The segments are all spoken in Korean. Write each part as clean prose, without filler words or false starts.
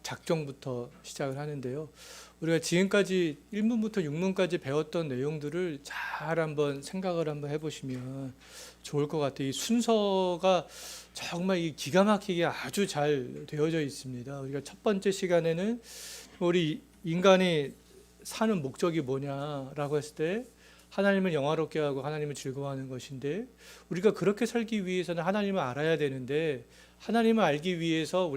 작정부터 시작을 하는데요. 우리가 지금까지 1문부터 6문까지 배웠던 내용들을 잘 한번 생각을 한번 해보시면 좋을 것 같아요. 이 순서가 정말 이 기가 막히게 아주 잘 되어져 있습니다. 우리가 첫 번째 시간에는 우리 인간이 사는 목적이 뭐냐라고 했을 때 하나님을 영화롭게 하고 하나님을 즐거워하는 것인데, 우리가 그렇게 살기 위해서는 하나님을 알아야 되는데, 하나님을 알기 위해서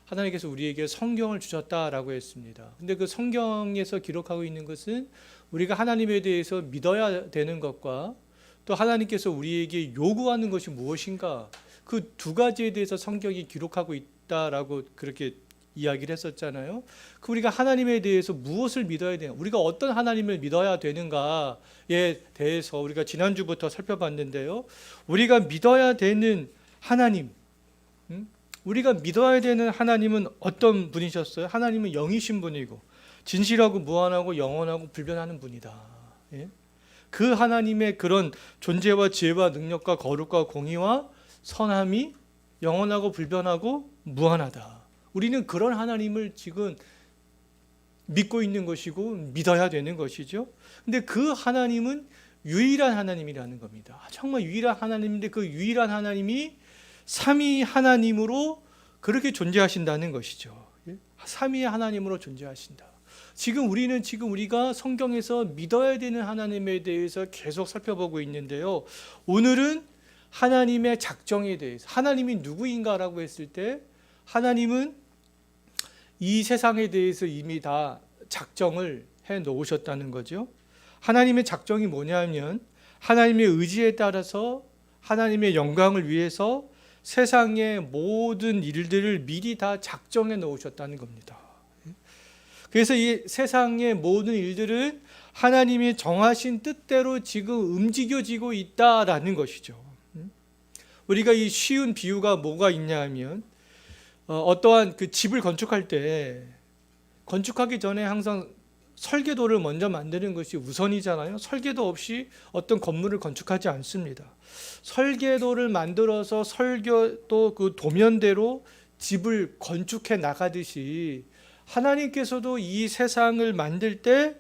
하나님께서 우리에게 성경을 주셨다라고 했습니다. 근데 그 성경에서 기록하고 있는 것은 우리가 하나님에 대해서 믿어야 되는 것과 또 하나님께서 우리에게 요구하는 것이 무엇인가, 그 두 가지에 대해서 성경이 기록하고 있다라고 그렇게 이야기를 했었잖아요. 그 우리가 하나님에 대해서 무엇을 믿어야 되나, 우리가 어떤 하나님을 믿어야 되는가에 대해서 우리가 지난주부터 살펴봤는데요. 우리가 믿어야 되는 하나님, 우리가 믿어야 되는 하나님은 어떤 분이셨어요? 하나님은 영이신 분이고 진실하고 무한하고 영원하고 불변하는 분이다. 예? 그 하나님의 그런 존재와 지혜와 능력과 거룩과 공의와 선함이 영원하고 불변하고 무한하다. 우리는 그런 하나님을 지금 믿고 있는 것이고 믿어야 되는 것이죠. 근데 그 하나님은 유일한 하나님이라는 겁니다. 정말 유일한 하나님인데 그 유일한 하나님이 삼위 하나님으로 그렇게 존재하신다는 것이죠. 삼위 하나님으로 존재하신다. 지금 우리가 성경에서 믿어야 되는 하나님에 대해서 계속 살펴보고 있는데요. 오늘은 하나님의 작정에 대해서, 하나님이 누구인가라고 했을 때 하나님은 이 세상에 대해서 이미 다 작정을 해 놓으셨다는 거죠. 하나님의 작정이 뭐냐면 하나님의 의지에 따라서 하나님의 영광을 위해서 세상의 모든 일들을 미리 다 작정해 놓으셨다는 겁니다. 그래서 이 세상의 모든 일들은 하나님이 정하신 뜻대로 지금 움직여지고 있다라는 것이죠. 우리가 이 쉬운 비유가 뭐가 있냐 하면, 어떠한 그 집을 건축할 때 건축하기 전에 항상 설계도를 먼저 만드는 것이 우선이잖아요. 설계도 없이 어떤 건물을 건축하지 않습니다. 설계도를 만들어서 설계도 그 도면대로 집을 건축해 나가듯이 하나님께서도 이 세상을 만들 때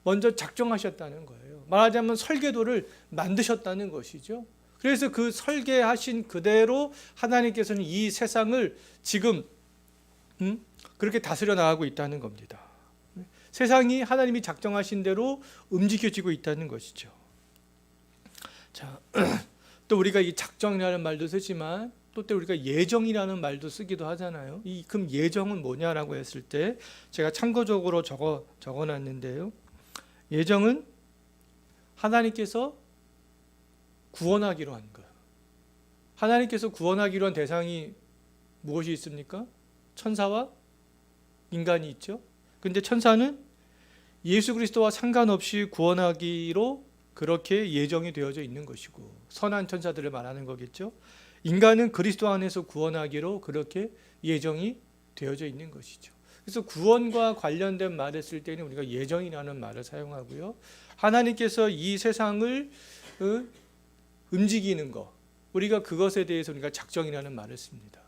먼저 작정하셨다는 거예요. 말하자면 설계도를 만드셨다는 것이죠. 그래서 그 설계하신 그대로 하나님께서는 이 세상을 지금 그렇게 다스려 나가고 있다는 겁니다. 세상이 하나님이 작정하신 대로 움직여지고 있다는 것이죠. 자, 또 우리가 이 작정이라는 말도 쓰지만 또 우리가 예정이라는 말도 쓰기도 하잖아요. 그럼 예정은 뭐냐라고 했을 때 제가 참고적으로 적어놨는데요. 예정은 하나님께서 구원하기로 한 것. 하나님께서 구원하기로 한 대상이 무엇이 있습니까? 천사와 인간이 있죠. 근데 천사는 예수 그리스도와 상관없이 구원하기로 그렇게 예정이 되어져 있는 것이고, 선한 천사들을 말하는 거겠죠. 인간은 그리스도 안에서 구원하기로 그렇게 예정이 되어져 있는 것이죠. 그래서 구원과 관련된 말을 쓸 때는 우리가 예정이라는 말을 사용하고요. 하나님께서 이 세상을 움직이는 것, 우리가 그것에 대해서 우리가 작정이라는 말을 씁니다.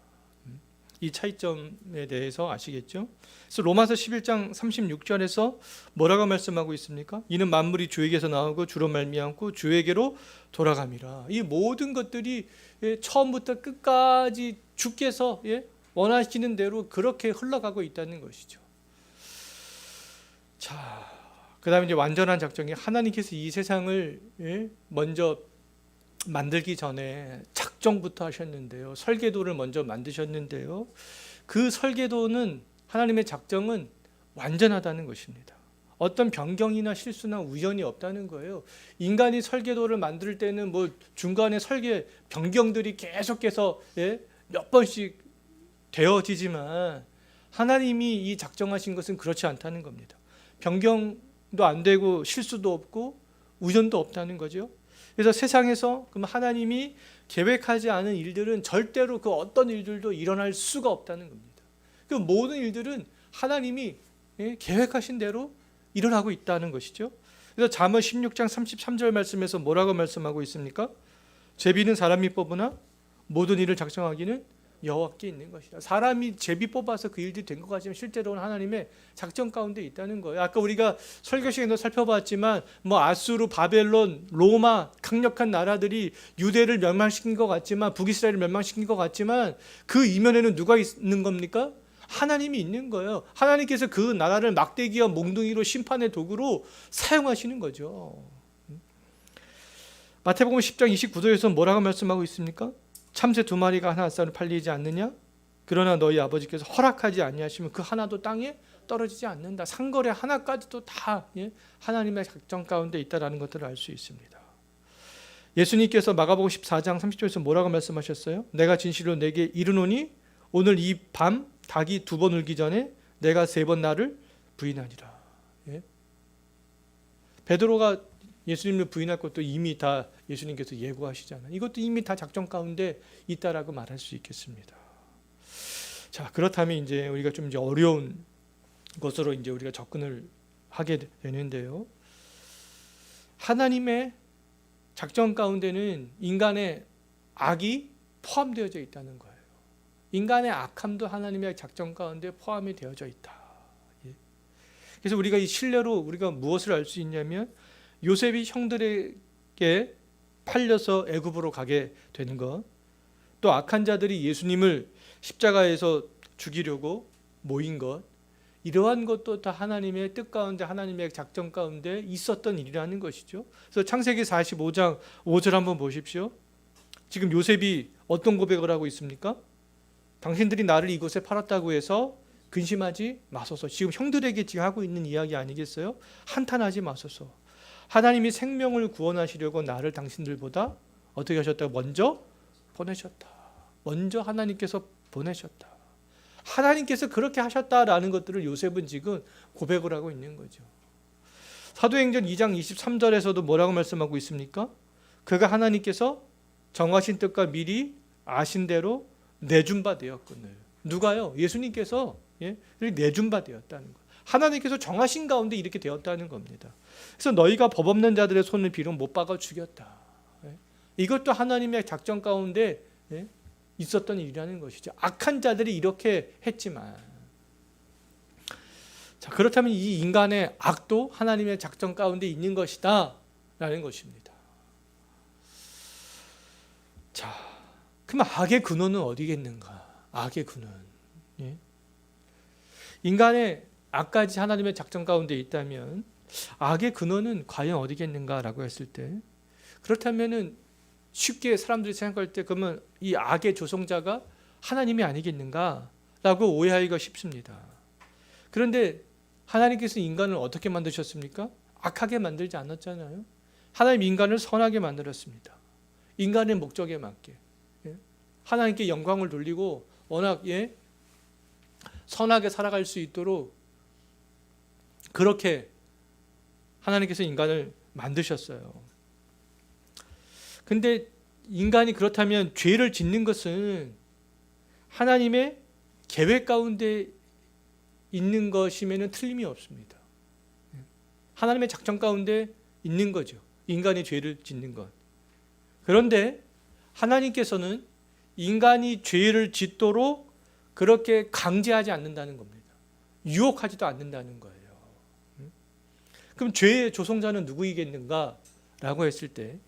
이 차이점에 대해서 아시겠죠? 그래서 로마서 11장 36절에서 뭐라고 말씀하고 있습니까? 이는 만물이 주에게서 나오고 주로 말미암고 주에게로 돌아갑니다. 이 모든 것들이 처음부터 끝까지 주께서 원하시는 대로 그렇게 흘러가고 있다는 것이죠. 자, 그다음에 이제 완전한 작정이 하나님께서 이 세상을 먼저 만들기 전에 작정부터 하셨는데요. 설계도를 먼저 만드셨는데요. 그 설계도는, 하나님의 작정은 완전하다는 것입니다. 어떤 변경이나 실수나 우연이 없다는 거예요. 인간이 설계도를 만들 때는 뭐 중간에 설계 변경들이 계속해서 몇 번씩 되어지지만 하나님이 이 작정하신 것은 그렇지 않다는 겁니다. 변경도 안 되고 실수도 없고 우연도 없다는 거죠. 그래서 세상에서 그럼 하나님이 계획하지 않은 일들은 절대로 그 어떤 일들도 일어날 수가 없다는 겁니다. 그 모든 일들은 하나님이 계획하신 대로 일어나고 있다는 것이죠. 그래서 잠언 16장 33절 말씀에서 뭐라고 말씀하고 있습니까? 제비는 사람이 뽑으나 모든 일을 작정하기는 여호와께 있는 것이다. 사람이 제비 뽑아서 그 일들이 된 것 같지만 실제로는 하나님의 작전 가운데 있다는 거예요. 아까 우리가 설교 시간에도 살펴봤지만 아수르, 바벨론, 로마 강력한 나라들이 유대를 멸망시킨 것 같지만, 북이스라엘을 멸망시킨 것 같지만 그 이면에는 누가 있는 겁니까? 하나님이 있는 거예요. 하나님께서 그 나라를 막대기와 몽둥이로 심판의 도구로 사용하시는 거죠. 마태복음 10장 29절에서 뭐라고 말씀하고 있습니까? 참새 2마리가 하나 쌀을 팔리지 않느냐? 그러나 너희 아버지께서 허락하지 아니하시면 그 하나도 땅에 떨어지지 않는다. 상거래 하나까지도 다 하나님의 작전 가운데 있다라는 것들을 알 수 있습니다. 예수님께서 마가복음 14장 30절에서 뭐라고 말씀하셨어요? 내가 진실로 내게 이르노니 오늘 이 밤 닭이 2번 울기 전에 내가 3번 나를 부인하리라. 베드로가 예수님을 부인할 것도 이미 다 예수님께서 예고하시잖아요. 이것도 이미 다 작전 가운데 있다라고 말할 수 있겠습니다. 자, 그렇다면 이제 우리가 좀 이제 어려운 것으로 이제 우리가 접근을 하게 되는데요. 하나님의 작전 가운데는 인간의 악이 포함되어져 있다는 거예요. 인간의 악함도 하나님의 작전 가운데 포함이 되어져 있다. 그래서 우리가 이 신뢰로 우리가 무엇을 알 수 있냐면 요셉이 형들에게 팔려서 애굽으로 가게 되는 것, 또 악한 자들이 예수님을 십자가에서 죽이려고 모인 것, 이러한 것도 다 하나님의 뜻 가운데, 하나님의 작전 가운데 있었던 일이라는 것이죠. 그래서 창세기 45장 5절 한번 보십시오. 지금 요셉이 어떤 고백을 하고 있습니까? 당신들이 나를 이곳에 팔았다고 해서 근심하지 마소서. 지금 형들에게 지금 하고 있는 이야기 아니겠어요? 한탄하지 마소서. 하나님이 생명을 구원하시려고 나를 당신들보다 어떻게 하셨다고? 먼저 보내셨다. 먼저 하나님께서 보내셨다. 하나님께서 그렇게 하셨다라는 것들을 요셉은 지금 고백을 하고 있는 거죠. 사도행전 2장 23절에서도 뭐라고 말씀하고 있습니까? 그가 하나님께서 정하신 뜻과 미리 아신 대로 내준 바 되었거늘. 누가요? 예수님께서 내준 바 되었다는 것. 하나님께서 정하신 가운데 이렇게 되었다는 겁니다. 그래서 너희가 법 없는 자들의 손을 비록 못 박아 죽였다. 이것도 하나님의 작전 가운데 있었던 일이라는 것이죠. 악한 자들이 이렇게 했지만, 자, 그렇다면 이 인간의 악도 하나님의 작전 가운데 있는 것이다 라는 것입니다. 자, 그럼 악의 근원은 어디겠는가? 악의 근원, 인간의 악까지 하나님의 작전 가운데 있다면 악의 근원은 과연 어디겠는가라고 했을 때, 그렇다면은 쉽게 사람들이 생각할 때 그러면 이 악의 조성자가 하나님이 아니겠는가라고 오해하기가 쉽습니다. 그런데 하나님께서 인간을 어떻게 만드셨습니까? 악하게 만들지 않았잖아요. 하나님 인간을 선하게 만들었습니다. 인간의 목적에 맞게 하나님께 영광을 돌리고 워낙 선하게 살아갈 수 있도록 그렇게 하나님께서 인간을 만드셨어요. 근데 인간이 그렇다면 죄를 짓는 것은 하나님의 계획 가운데 있는 것이면 틀림이 없습니다. 하나님의 작전 가운데 있는 거죠. 인간이 죄를 짓는 것. 그런데 하나님께서는 인간이 죄를 짓도록 그렇게 강제하지 않는다는 겁니다. 유혹하지도 않는다는 거예요. 그럼 죄의 조성자는 누구이겠는가? 라고 했을 때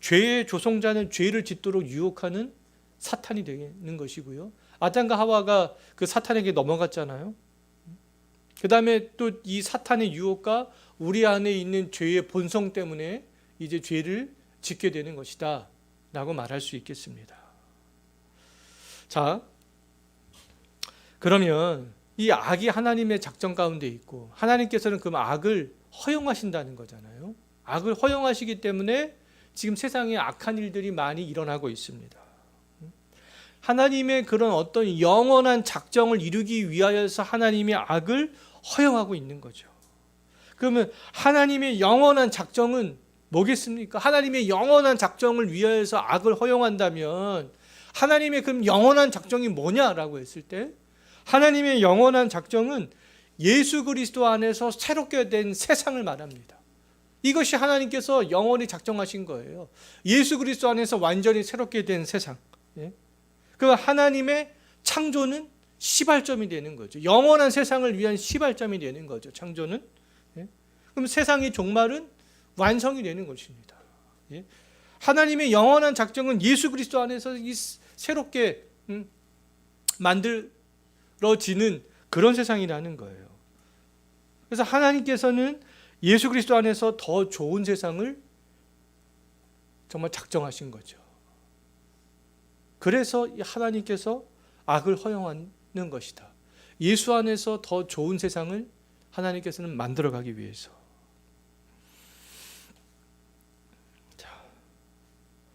죄의 조성자는 죄를 짓도록 유혹하는 사탄이 되는 것이고요. 아담과 하와가 그 사탄에게 넘어갔잖아요. 그 다음에 또 이 사탄의 유혹과 우리 안에 있는 죄의 본성 때문에 이제 죄를 짓게 되는 것이다 라고 말할 수 있겠습니다. 자, 그러면 이 악이 하나님의 작전 가운데 있고 하나님께서는 그 악을 허용하신다는 거잖아요. 악을 허용하시기 때문에 지금 세상에 악한 일들이 많이 일어나고 있습니다. 하나님의 그런 어떤 영원한 작정을 이루기 위하여서 하나님의 악을 허용하고 있는 거죠. 그러면 하나님의 영원한 작정은 뭐겠습니까? 하나님의 영원한 작정을 위하여서 악을 허용한다면 하나님의 그럼 영원한 작정이 뭐냐라고 했을 때 하나님의 영원한 작정은 예수 그리스도 안에서 새롭게 된 세상을 말합니다. 이것이 하나님께서 영원히 작정하신 거예요. 예수 그리스도 안에서 완전히 새롭게 된 세상. 그 하나님의 창조는 시발점이 되는 거죠. 영원한 세상을 위한 시발점이 되는 거죠. 창조는. 예? 그럼 세상의 종말은 완성이 되는 것입니다. 예? 하나님의 영원한 작정은 예수 그리스도 안에서 이 새롭게 만들어지는 그런 세상이라는 거예요. 그래서 하나님께서는 예수 그리스도 안에서 더 좋은 세상을 정말 작정하신 거죠. 그래서 하나님께서 악을 허용하는 것이다. 예수 안에서 더 좋은 세상을 하나님께서는 만들어가기 위해서.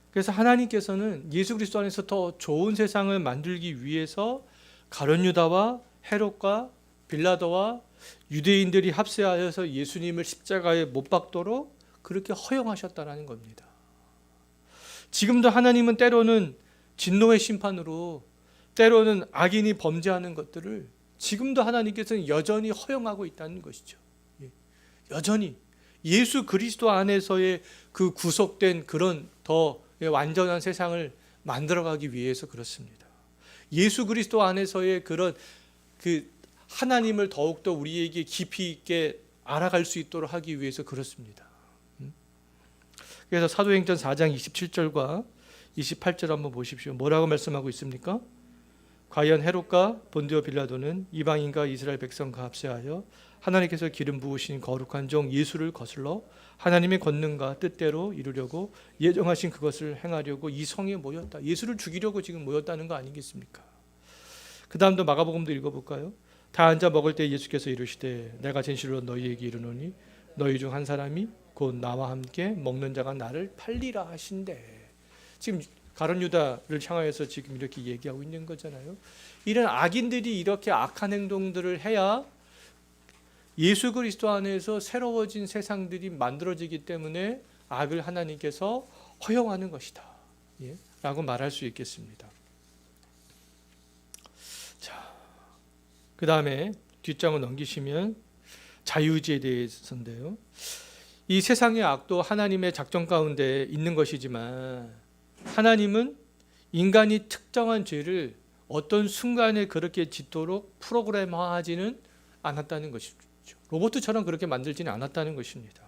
그래서 하나님께서는 예수 그리스도 안에서 더 좋은 세상을 만들기 위해서 가룟 유다와 헤롯과 빌라도와 유대인들이 합세하여서 예수님을 십자가에 못 박도록 그렇게 허용하셨다는 겁니다. 지금도 하나님은 때로는 진노의 심판으로, 때로는 악인이 범죄하는 것들을 지금도 하나님께서는 여전히 허용하고 있다는 것이죠. 여전히 예수 그리스도 안에서의 그 구속된 그런 더 완전한 세상을 만들어가기 위해서 그렇습니다. 예수 그리스도 안에서의 그런 그 하나님을 더욱더 우리에게 깊이 있게 알아갈 수 있도록 하기 위해서 그렇습니다. 그래서 사도행전 4장 27절과 28절 한번 보십시오. 뭐라고 말씀하고 있습니까? 과연 헤롯과 본디오 빌라도는 이방인과 이스라엘 백성과 합세하여 하나님께서 기름 부으신 거룩한 종 예수를 거슬러 하나님의 권능과 뜻대로 이루려고 예정하신 그것을 행하려고 이 성에 모였다. 예수를 죽이려고 지금 모였다는 거 아니겠습니까? 그 다음도 마가복음도 읽어볼까요? 다 앉아 먹을 때 예수께서 이르시되 내가 진실로 너희에게 이르노니 너희 중 한 사람이 곧 나와 함께 먹는 자가 나를 팔리라 하신대. 지금 가룟 유다를 향하여서 지금 이렇게 얘기하고 있는 거잖아요. 이런 악인들이 이렇게 악한 행동들을 해야 예수 그리스도 안에서 새로워진 세상들이 만들어지기 때문에 악을 하나님께서 허용하는 것이다. 예? 라고 말할 수 있겠습니다. 자, 그 다음에 뒷장을 넘기시면 자유의지에 대해서인데요. 이 세상의 악도 하나님의 작정 가운데 있는 것이지만 하나님은 인간이 특정한 죄를 어떤 순간에 그렇게 짓도록 프로그램화하지는 않았다는 것이죠. 로봇처럼 그렇게 만들지는 않았다는 것입니다.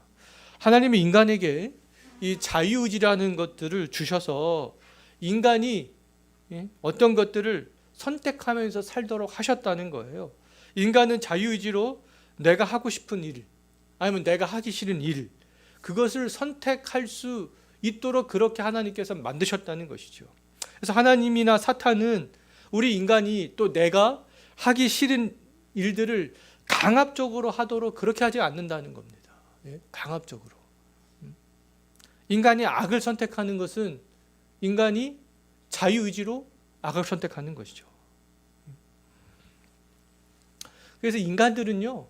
하나님이 인간에게 이 자유의지라는 것들을 주셔서 인간이 어떤 것들을 선택하면서 살도록 하셨다는 거예요. 인간은 자유의지로 내가 하고 싶은 일, 아니면 내가 하기 싫은 일, 그것을 선택할 수 있도록 그렇게 하나님께서 만드셨다는 것이죠. 그래서 하나님이나 사탄은 우리 인간이 또 내가 하기 싫은 일들을 강압적으로 하도록 그렇게 하지 않는다는 겁니다. 강압적으로. 인간이 악을 선택하는 것은 인간이 자유의지로 악을 선택하는 것이죠. 그래서 인간들은요,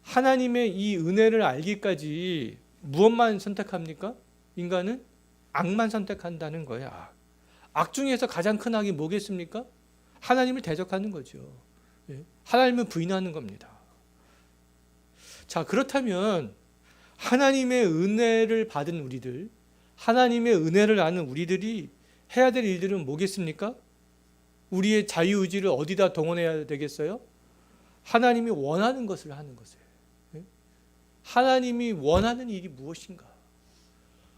하나님의 이 은혜를 알기까지 무엇만 선택합니까? 인간은 악만 선택한다는 거예요. 악 중에서 가장 큰 악이 뭐겠습니까? 하나님을 대적하는 거죠. 하나님을 부인하는 겁니다. 자, 그렇다면 하나님의 은혜를 받은 우리들, 하나님의 은혜를 아는 우리들이 해야 될 일들은 뭐겠습니까? 우리의 자유의지를 어디다 동원해야 되겠어요? 하나님이 원하는 것을 하는 것이에요. 하나님이 원하는 일이 무엇인가?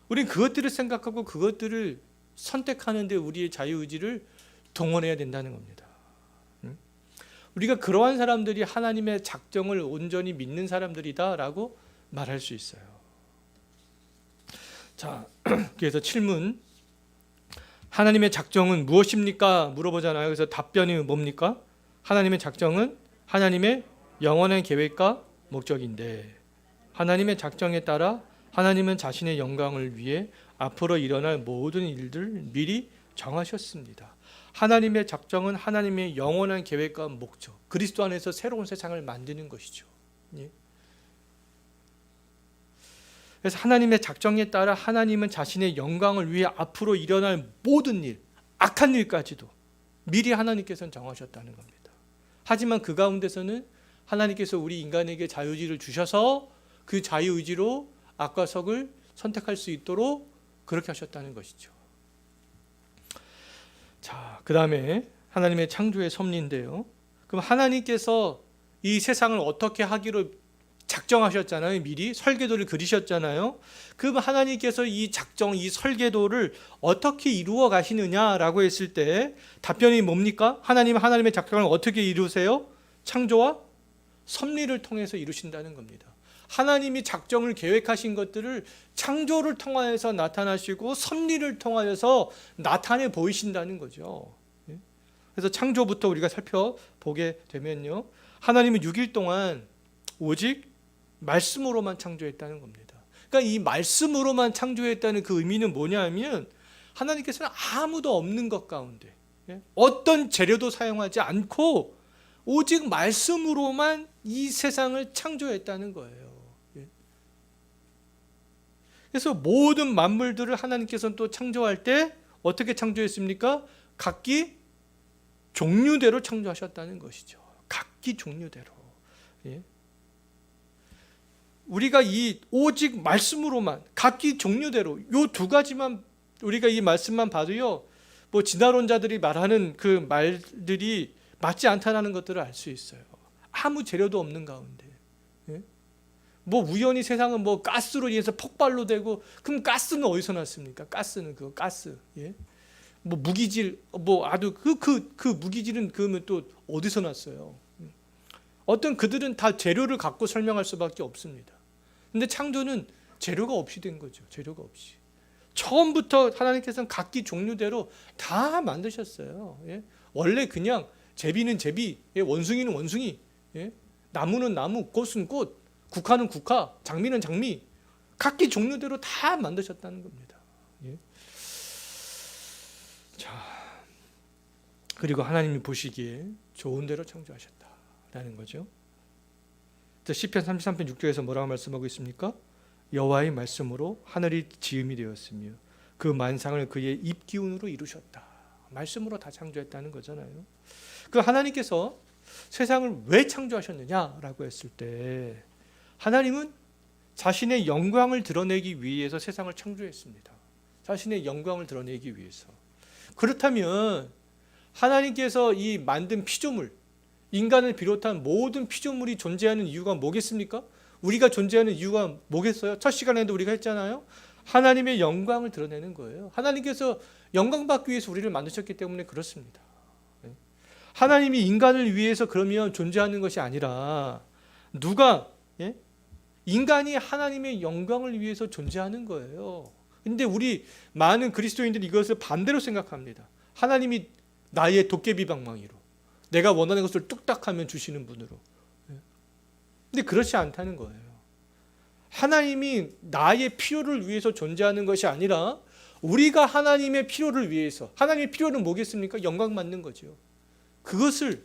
우리는 그것들을 생각하고 그것들을 선택하는데 우리의 자유의지를 동원해야 된다는 겁니다. 우리가 그러한 사람들이 하나님의 작정을 온전히 믿는 사람들이다라고 말할 수 있어요. 자, 그래서 질문, 하나님의 작정은 무엇입니까? 물어보잖아요. 그래서 답변이 뭡니까? 하나님의 작정은 하나님의 영원한 계획과 목적인데, 하나님의 작정에 따라 하나님은 자신의 영광을 위해 앞으로 일어날 모든 일들을 미리 정하셨습니다. 하나님의 작정은 하나님의 영원한 계획과 목적, 그리스도 안에서 새로운 세상을 만드는 것이죠. 그래서 하나님의 작정에 따라 하나님은 자신의 영광을 위해 앞으로 일어날 모든 일, 악한 일까지도 미리 하나님께서는 정하셨다는 겁니다. 하지만 그 가운데서는 하나님께서 우리 인간에게 자유의지를 주셔서 그 자유의지로 악과 선을 선택할 수 있도록 그렇게 하셨다는 것이죠. 자, 그 다음에 하나님의 창조의 섭리인데요. 그럼 하나님께서 이 세상을 어떻게 하기로 작정하셨잖아요. 미리 설계도를 그리셨잖아요. 그럼 하나님께서 이 작정, 이 설계도를 어떻게 이루어 가시느냐라고 했을 때 답변이 뭡니까? 하나님의 작정을 어떻게 이루세요? 창조와 섭리를 통해서 이루신다는 겁니다. 하나님이 작정을 계획하신 것들을 창조를 통하여서 나타나시고 섭리를 통하여서 나타내 보이신다는 거죠. 그래서 창조부터 우리가 살펴보게 되면요, 하나님은 6일 동안 오직 말씀으로만 창조했다는 겁니다. 그러니까 이 말씀으로만 창조했다는 그 의미는 뭐냐면 하나님께서는 아무도 없는 것 가운데 어떤 재료도 사용하지 않고 오직 말씀으로만 이 세상을 창조했다는 거예요. 그래서 모든 만물들을 하나님께서는 또 창조할 때 어떻게 창조했습니까? 각기 종류대로 창조하셨다는 것이죠. 각기 종류대로. 우리가 이 오직 말씀으로만 각기 종류대로 요 두 가지만 우리가 이 말씀만 봐도요, 뭐 진화론자들이 말하는 그 말들이 맞지 않다는 것들을 알 수 있어요. 아무 재료도 없는 가운데. 뭐 우연히 세상은 뭐 가스로 인해서 폭발로 되고, 그럼 가스는 어디서 났습니까? 가스는 그 가스. 뭐 무기질, 뭐 아주 그 무기질은 그러면 또 어디서 났어요? 어떤 그들은 다 재료를 갖고 설명할 수밖에 없습니다. 근데 창조는 재료가 없이 된 거죠. 재료가 없이. 처음부터 하나님께서는 각기 종류대로 다 만드셨어요. 원래 그냥 제비는 제비, 원숭이는 원숭이, 나무는 나무, 꽃은 꽃, 국화는 국화, 장미는 장미, 각기 종류대로 다 만드셨다는 겁니다. 자, 그리고 하나님이 보시기에 좋은 대로 창조하셨다라는 거죠. 시편 33편 6절에서 뭐라고 말씀하고 있습니까? 여호와의 말씀으로 하늘이 지음이 되었으며 그 만상을 그의 입기운으로 이루셨다. 말씀으로 다 창조했다는 거잖아요. 그 하나님께서 세상을 왜 창조하셨느냐라고 했을 때 하나님은 자신의 영광을 드러내기 위해서 세상을 창조했습니다. 자신의 영광을 드러내기 위해서. 그렇다면 하나님께서 이 만든 피조물, 인간을 비롯한 모든 피조물이 존재하는 이유가 뭐겠습니까? 우리가 존재하는 이유가 뭐겠어요? 첫 시간에도 우리가 했잖아요. 하나님의 영광을 드러내는 거예요. 하나님께서 영광 받기 위해서 우리를 만드셨기 때문에 그렇습니다. 하나님이 인간을 위해서 그러면 존재하는 것이 아니라 누가 인간이 하나님의 영광을 위해서 존재하는 거예요. 근데 우리 많은 그리스도인들이 이것을 반대로 생각합니다. 하나님이 나의 도깨비 방망이로 내가 원하는 것을 뚝딱 하면 주시는 분으로. 근데 그렇지 않다는 거예요. 하나님이 나의 필요를 위해서 존재하는 것이 아니라 우리가 하나님의 필요를 위해서, 하나님의 필요는 뭐겠습니까? 영광 받는 거죠. 그것을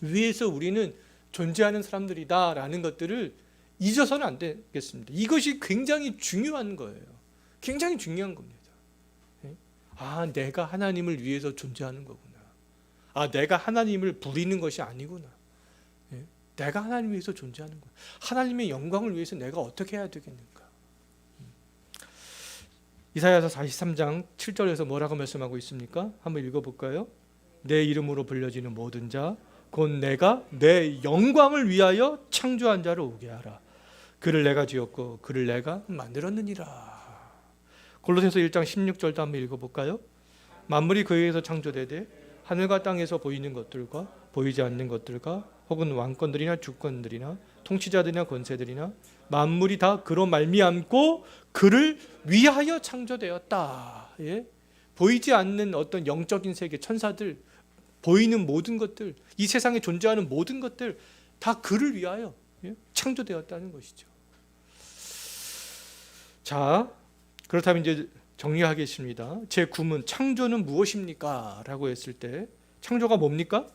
위해서 우리는 존재하는 사람들이다라는 것들을 잊어서는 안 되겠습니다. 이것이 굉장히 중요한 거예요. 굉장히 중요한 겁니다. 아, 내가 하나님을 위해서 존재하는 거구나. 아, 내가 하나님을 부리는 것이 아니구나. 내가 하나님을 위해서 존재하는 거야. 하나님의 영광을 위해서 내가 어떻게 해야 되겠는가? 이사야서 43장 7절에서 뭐라고 말씀하고 있습니까? 한번 읽어볼까요? 내 이름으로 불려지는 모든 자 곧 내가 내 영광을 위하여 창조한 자를 오게 하라. 그를 내가 지었고 그를 내가 만들었느니라. 골로새서 1장 16절도 한번 읽어볼까요? 만물이 그에 의해서 창조되되 하늘과 땅에서 보이는 것들과 보이지 않는 것들과 혹은 왕권들이나 주권들이나 통치자들이나 권세들이나 만물이 다 그로 말미암고 그를 위하여 창조되었다. 보이지 않는 어떤 영적인 세계, 천사들, 보이는 모든 것들, 이 세상에 존재하는 모든 것들 다 그를 위하여 창조되었다는 것이죠. 자, 그렇다면 이제 정리하겠습니다. 제 9문 창조는 무엇입니까? 라고 했을 때 창조가 뭡니까?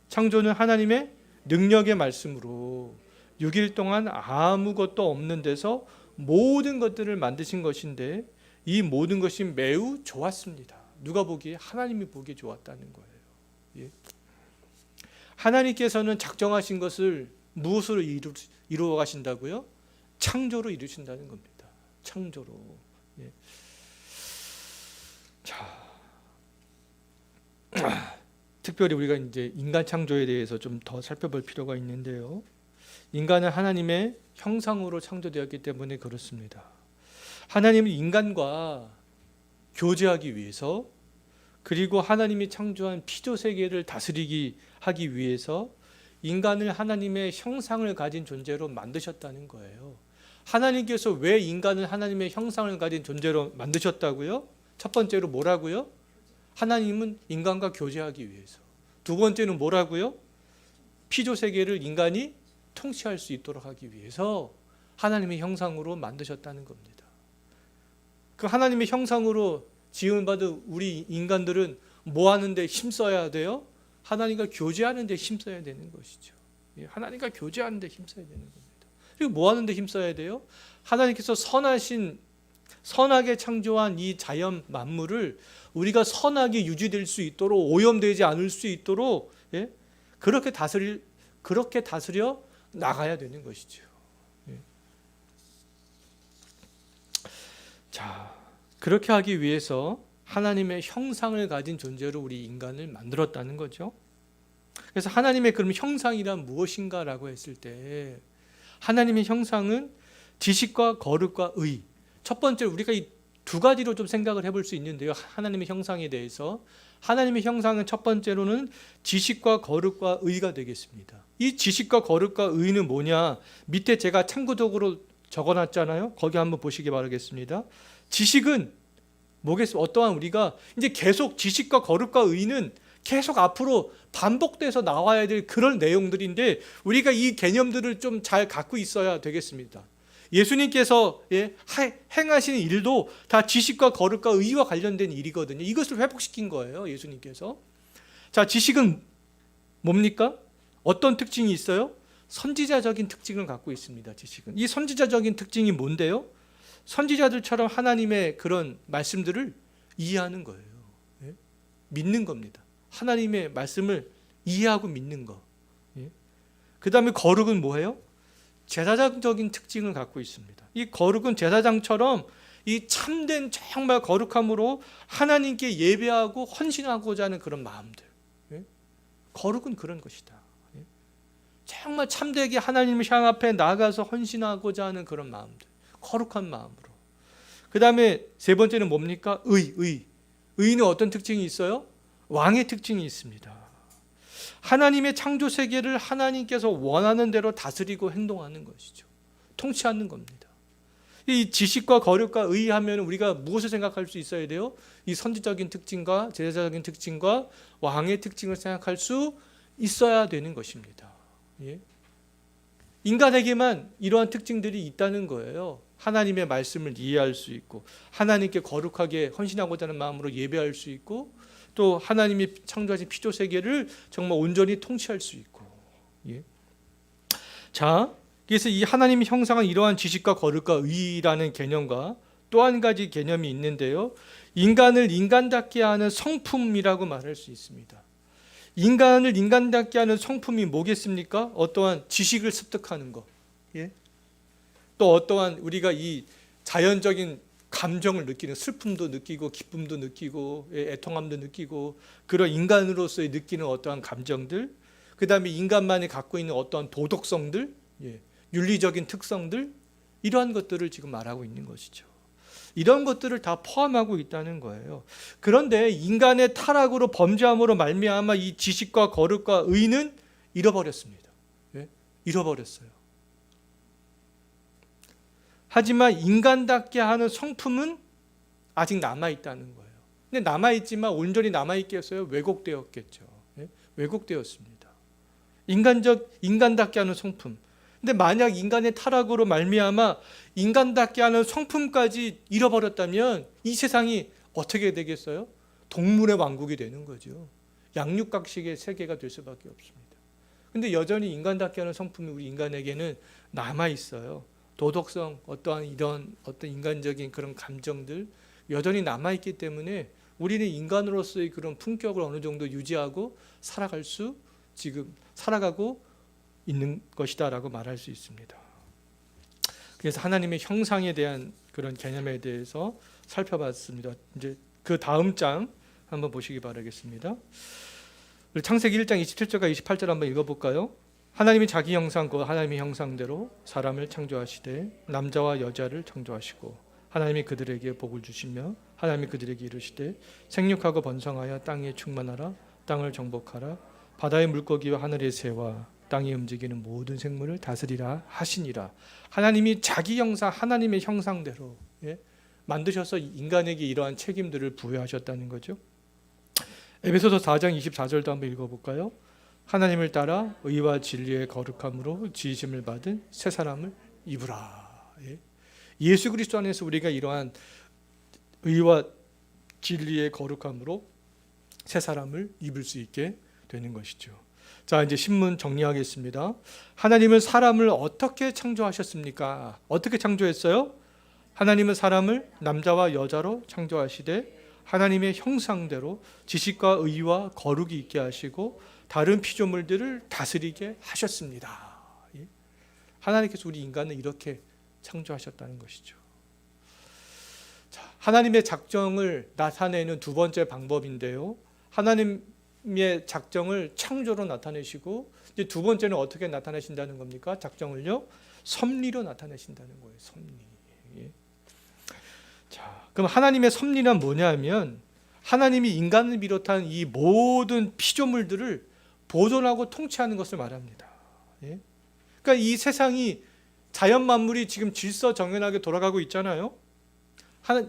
창조는 하나님의 능력의 말씀으로 6일 동안 아무것도 없는 데서 모든 것들을 만드신 것인데 이 모든 것이 매우 좋았습니다. 누가 보기에? 하나님이 보기에 좋았다는 거예요. 하나님께서는 작정하신 것을 무엇으로 이루어 가신다고요? 창조로 이루신다는 겁니다. 창조로. 자, 특별히 우리가 이제 인간 창조에 대해서 좀 더 살펴볼 필요가 있는데요. 인간은 하나님의 형상으로 창조되었기 때문에 그렇습니다. 하나님은 인간과 교제하기 위해서, 그리고 하나님이 창조한 피조 세계를 다스리기 하기 위해서 인간을 하나님의 형상을 가진 존재로 만드셨다는 거예요. 하나님께서 왜 인간을 하나님의 형상을 가진 존재로 만드셨다고요? 첫 번째로 뭐라고요? 하나님은 인간과 교제하기 위해서. 두 번째는 뭐라고요? 피조 세계를 인간이 통치할 수 있도록 하기 위해서 하나님의 형상으로 만드셨다는 겁니다. 그 하나님의 형상으로 지음받은 우리 인간들은 뭐 하는데 힘써야 돼요? 하나님과 교제하는 데 힘써야 되는 것이죠. 하나님과 교제하는 데 힘써야 되는 겁니다. 그리고 뭐 하는 데 힘써야 돼요? 하나님께서 선하게 창조한 이 자연 만물을 우리가 선하게 유지될 수 있도록, 오염되지 않을 수 있도록 그렇게 다스려 나가야 되는 것이죠. 자, 그렇게 하기 위해서 하나님의 형상을 가진 존재로 우리 인간을 만들었다는 거죠. 그래서 하나님의 그럼 형상이란 무엇인가라고 했을 때, 하나님의 형상은 지식과 거룩과 의. 첫 번째 우리가 이 두 가지로 좀 생각을 해볼 수 있는데요. 하나님의 형상에 대해서 하나님의 형상은 첫 번째로는 지식과 거룩과 의가 되겠습니다. 이 지식과 거룩과 의는 뭐냐? 밑에 제가 참고적으로 적어놨잖아요. 거기 한번 보시기 바라겠습니다. 지식은 뭐겠습니까? 어떠한 우리가 이제 계속 지식과 거룩과 의는 계속 앞으로 반복돼서 나와야 될 그런 내용들인데, 우리가 이 개념들을 좀 잘 갖고 있어야 되겠습니다. 예수님께서 행하신 일도 다 지식과 거룩과 의와 관련된 일이거든요. 이것을 회복시킨 거예요, 예수님께서. 자, 지식은 뭡니까? 어떤 특징이 있어요? 선지자적인 특징을 갖고 있습니다. 지식은. 이 선지자적인 특징이 뭔데요? 선지자들처럼 하나님의 그런 말씀들을 이해하는 거예요. 믿는 겁니다. 하나님의 말씀을 이해하고 믿는 거. 그 다음에 거룩은 뭐예요? 제사장적인 특징을 갖고 있습니다. 이 거룩은 제사장처럼 이 참된 정말 거룩함으로 하나님께 예배하고 헌신하고자 하는 그런 마음들. 거룩은 그런 것이다. 정말 참되게 하나님을 향 앞에 나아가서 헌신하고자 하는 그런 마음들. 거룩한 마음으로. 그 다음에 세 번째는 뭡니까? 의는 어떤 특징이 있어요? 왕의 특징이 있습니다. 하나님의 창조 세계를 하나님께서 원하는 대로 다스리고 행동하는 것이죠. 통치하는 겁니다. 이 지식과 거룩과 의하면 우리가 무엇을 생각할 수 있어야 돼요? 이 선지적인 특징과 제사적인 특징과 왕의 특징을 생각할 수 있어야 되는 것입니다. 인간에게만 이러한 특징들이 있다는 거예요. 하나님의 말씀을 이해할 수 있고, 하나님께 거룩하게 헌신하고자 하는 마음으로 예배할 수 있고, 또 하나님이 창조하신 피조 세계를 정말 온전히 통치할 수 있고. 자, 그래서 이 하나님의 형상은 이러한 지식과 거룩과 의라는 개념과 또 한 가지 개념이 있는데요. 인간을 인간답게 하는 성품이라고 말할 수 있습니다. 인간을 인간답게 하는 성품이 뭐겠습니까? 어떠한 지식을 습득하는 것, 또 어떠한 우리가 이 자연적인 감정을 느끼는, 슬픔도 느끼고 기쁨도 느끼고 애통함도 느끼고, 그런 인간으로서의 느끼는 어떠한 감정들, 그 다음에 인간만이 갖고 있는 어떠한 도덕성들, 윤리적인 특성들, 이러한 것들을 지금 말하고 있는 것이죠. 이런 것들을 다 포함하고 있다는 거예요. 그런데 인간의 타락으로, 범죄함으로 말미암아 이 지식과 거룩과 의는 잃어버렸습니다. 잃어버렸어요. 하지만 인간답게 하는 성품은 아직 남아있다는 거예요. 근데 남아있지만 온전히 남아있겠어요? 왜곡되었겠죠. 왜곡되었습니다. 인간답게 하는 성품. 근데 만약 인간의 타락으로 말미암아 인간답게 하는 성품까지 잃어버렸다면 이 세상이 어떻게 되겠어요? 동물의 왕국이 되는 거죠. 양육각식의 세계가 될 수밖에 없습니다. 근데 여전히 인간답게 하는 성품이 우리 인간에게는 남아있어요. 도덕성, 어떠한 이런 어떤 인간적인 그런 감정들 여전히 남아있기 때문에 우리는 인간으로서의 그런 품격을 어느 정도 유지하고 살아가고 있는 것이다라고 말할 수 있습니다. 그래서 하나님의 형상에 대한 그런 개념에 대해서 살펴봤습니다. 이제 그 다음 장 한번 보시기 바라겠습니다. 창세기 1장 27절과 28절 한번 읽어볼까요? 하나님이 자기 형상 곧 하나님의 형상대로 사람을 창조하시되 남자와 여자를 창조하시고 하나님이 그들에게 복을 주시며 하나님이 그들에게 이르시되 생육하고 번성하여 땅에 충만하라 땅을 정복하라 바다의 물고기와 하늘의 새와 땅에 움직이는 모든 생물을 다스리라 하시니라. 하나님이 자기 형상 하나님의 형상대로 만드셔서 인간에게 이러한 책임들을 부여하셨다는 거죠. 에베소서 4장 24절도 한번 읽어볼까요? 하나님을 따라 의와 진리의 거룩함으로 지으심을 받은 새 사람을 입으라. 예수 그리스도 안에서 우리가 이러한 의와 진리의 거룩함으로 새 사람을 입을 수 있게 되는 것이죠. 자, 이제 신문 정리하겠습니다. 하나님은 사람을 어떻게 창조하셨습니까? 어떻게 창조했어요? 하나님은 사람을 남자와 여자로 창조하시되 하나님의 형상대로 지식과 의와 거룩이 있게 하시고 다른 피조물들을 다스리게 하셨습니다. 하나님께서 우리 인간을 이렇게 창조하셨다는 것이죠. 자, 하나님의 작정을 나타내는 두 번째 방법인데요. 하나님의 작정을 창조로 나타내시고 이제 두 번째는 어떻게 나타내신다는 겁니까? 작정을요. 섭리로 나타내신다는 거예요. 섭리. 자, 그럼 하나님의 섭리란 뭐냐면 하나님이 인간을 비롯한 이 모든 피조물들을 보존하고 통치하는 것을 말합니다. 그러니까 이 세상이 자연 만물이 지금 질서정연하게 돌아가고 있잖아요.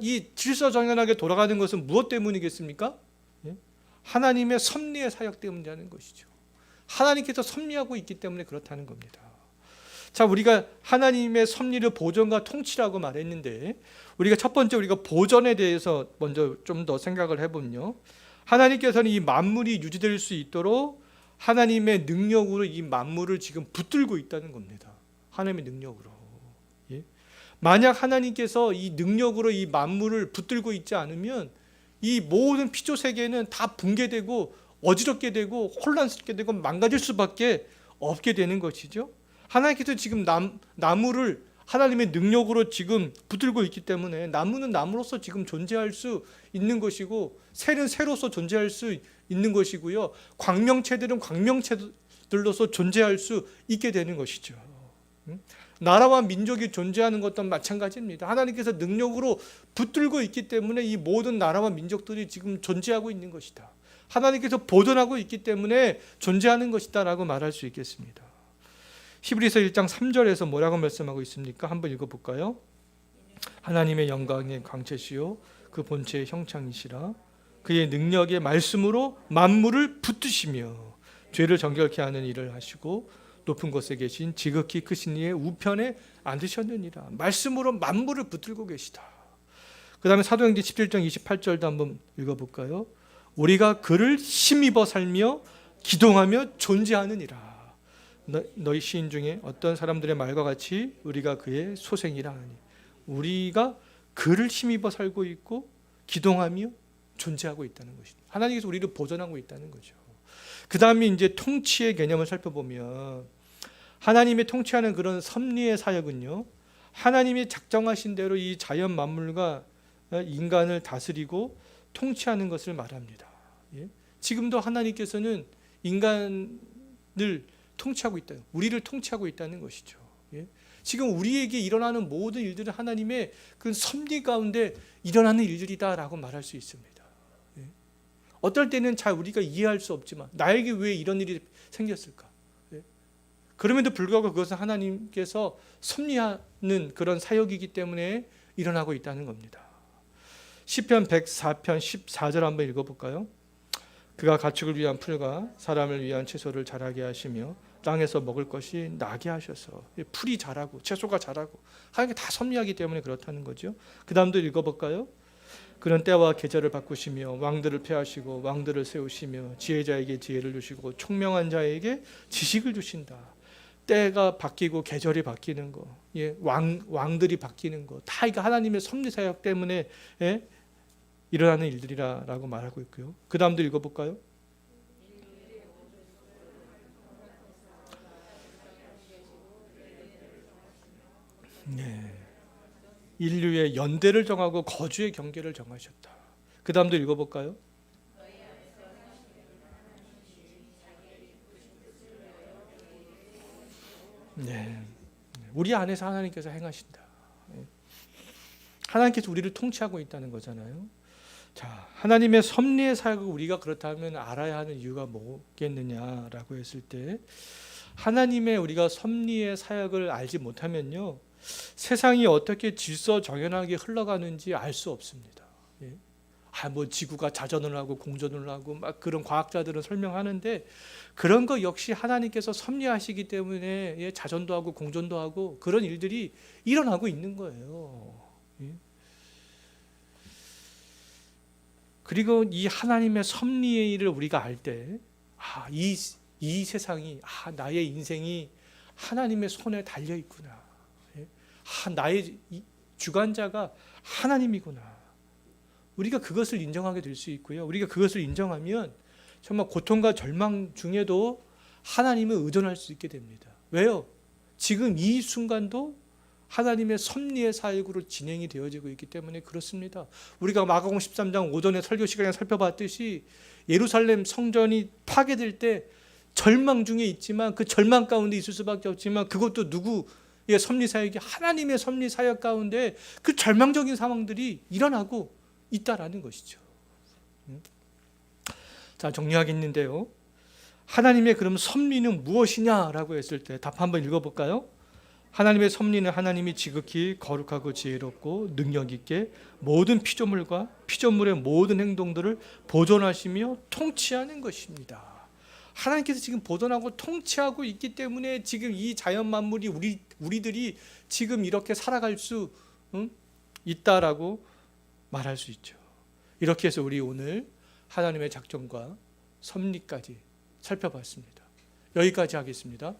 이 질서정연하게 돌아가는 것은 무엇 때문이겠습니까? 하나님의 섭리의 사역 때문이라는 것이죠. 하나님께서 섭리하고 있기 때문에 그렇다는 겁니다. 자, 우리가 하나님의 섭리를 보존과 통치라고 말했는데 우리가 첫 번째 우리가 보존에 대해서 먼저 좀 더 생각을 해보면요. 하나님께서는 이 만물이 유지될 수 있도록 하나님의 능력으로 이 만물을 지금 붙들고 있다는 겁니다. 하나님의 능력으로. 만약 하나님께서 이 능력으로 이 만물을 붙들고 있지 않으면 이 모든 피조 세계는 다 붕괴되고 어지럽게 되고 혼란스럽게 되고 망가질 수밖에 없게 되는 것이죠. 하나님께서 지금 나무를 하나님의 능력으로 지금 붙들고 있기 때문에 나무는 나무로서 지금 존재할 수 있는 것이고 새는 새로서 존재할 수 있는 것이고요. 광명체들은 광명체들로서 존재할 수 있게 되는 것이죠. 나라와 민족이 존재하는 것도 마찬가지입니다. 하나님께서 능력으로 붙들고 있기 때문에 이 모든 나라와 민족들이 지금 존재하고 있는 것이다. 하나님께서 보존하고 있기 때문에 존재하는 것이다 라고 말할 수 있겠습니다. 히브리서 1장 3절에서 뭐라고 말씀하고 있습니까? 한번 읽어볼까요? 하나님의 영광의 광채시요 그 본체의 형상이시라 그의 능력의 말씀으로 만물을 붙드시며 죄를 정결케 하는 일을 하시고 높은 곳에 계신 지극히 크신 이의 우편에 앉으셨느니라. 말씀으로 만물을 붙들고 계시다. 그 다음에 사도행전 17장 28절도 한번 읽어볼까요? 우리가 그를 힘입어 살며 기동하며 존재하느니라. 너희 시인 중에 어떤 사람들의 말과 같이 우리가 그의 소생이라 하니 우리가 그를 힘입어 살고 있고 기동하며 존재하고 있다는 것입니다. 하나님께서 우리를 보존하고 있다는 거죠. 그 다음에 이제 통치의 개념을 살펴보면 하나님의 통치하는 그런 섭리의 사역은요, 하나님이 작정하신 대로 이 자연 만물과 인간을 다스리고 통치하는 것을 말합니다. 지금도 하나님께서는 인간을 통치하고 있다. 우리를 통치하고 있다는 것이죠. 지금 우리에게 일어나는 모든 일들은 하나님의 그 섭리 가운데 일어나는 일들이다라고 말할 수 있습니다. 어떨 때는 잘 우리가 이해할 수 없지만 나에게 왜 이런 일이 생겼을까? 그럼에도 불구하고 그것은 하나님께서 섭리하는 그런 사역이기 때문에 일어나고 있다는 겁니다. 시편 104편 14절 한번 읽어볼까요? 그가 가축을 위한 풀과 사람을 위한 채소를 자라게 하시며 땅에서 먹을 것이 나게 하셔서 풀이 자라고 채소가 자라고 하나님께 다 섭리하기 때문에 그렇다는 거죠. 그 다음도 읽어볼까요? 그는 때와 계절을 바꾸시며 왕들을 폐하시고 왕들을 세우시며 지혜자에게 지혜를 주시고 총명한 자에게 지식을 주신다. 때가 바뀌고 계절이 바뀌는 거, 왕들이 바뀌는 거, 다 이거 하나님의 섭리 사역 때문에 일어나는 일들이라고 말하고 있고요. 그 다음도 읽어볼까요? 인류의 연대를 정하고 거주의 경계를 정하셨다. 그 다음도 읽어볼까요? 네. 우리 안에서 하나님께서 행하신다. 하나님께서 우리를 통치하고 있다는 거잖아요. 자, 하나님의 섭리의 사역을 우리가 그렇다면 알아야 하는 이유가 뭐겠느냐라고 했을 때, 하나님의 우리가 섭리의 사역을 알지 못하면요, 세상이 어떻게 질서 정연하게 흘러가는지 알 수 없습니다. 예. 뭐 지구가 자전을 하고 공전을 하고 막 그런 과학자들은 설명하는데, 그런 거 역시 하나님께서 섭리하시기 때문에 예, 자전도 하고 공전도 하고 그런 일들이 일어나고 있는 거예요. 예. 그리고 이 하나님의 섭리의 일을 우리가 알 때, 이 세상이, 나의 인생이 하나님의 손에 달려 있구나. 나의 주관자가 하나님이구나. 우리가 그것을 인정하게 될 수 있고요. 우리가 그것을 인정하면 정말 고통과 절망 중에도 하나님을 의존할 수 있게 됩니다. 왜요? 지금 이 순간도 하나님의 섭리의 사역으로 진행이 되어지고 있기 때문에 그렇습니다. 우리가 마가복음 13장 오전에 설교 시간에 살펴봤듯이 예루살렘 성전이 파괴될 때 절망 중에 있지만, 그 절망 가운데 있을 수밖에 없지만, 그것도 누구의 섭리 사역이, 하나님의 섭리 사역 가운데 그 절망적인 상황들이 일어나고 있다라는 것이죠. 자, 정리하겠는데요, 하나님의 그럼 섭리는 무엇이냐라고 했을 때 답 한번 읽어볼까요? 하나님의 섭리는 하나님이 지극히 거룩하고 지혜롭고 능력 있게 모든 피조물과 피조물의 모든 행동들을 보존하시며 통치하는 것입니다. 하나님께서 지금 보존하고 통치하고 있기 때문에 지금 이 자연 만물이 우리들이 지금 이렇게 살아갈 수 있다라고 말할 수 있죠. 이렇게 해서 우리 오늘 하나님의 작정과 섭리까지 살펴봤습니다. 여기까지 하겠습니다.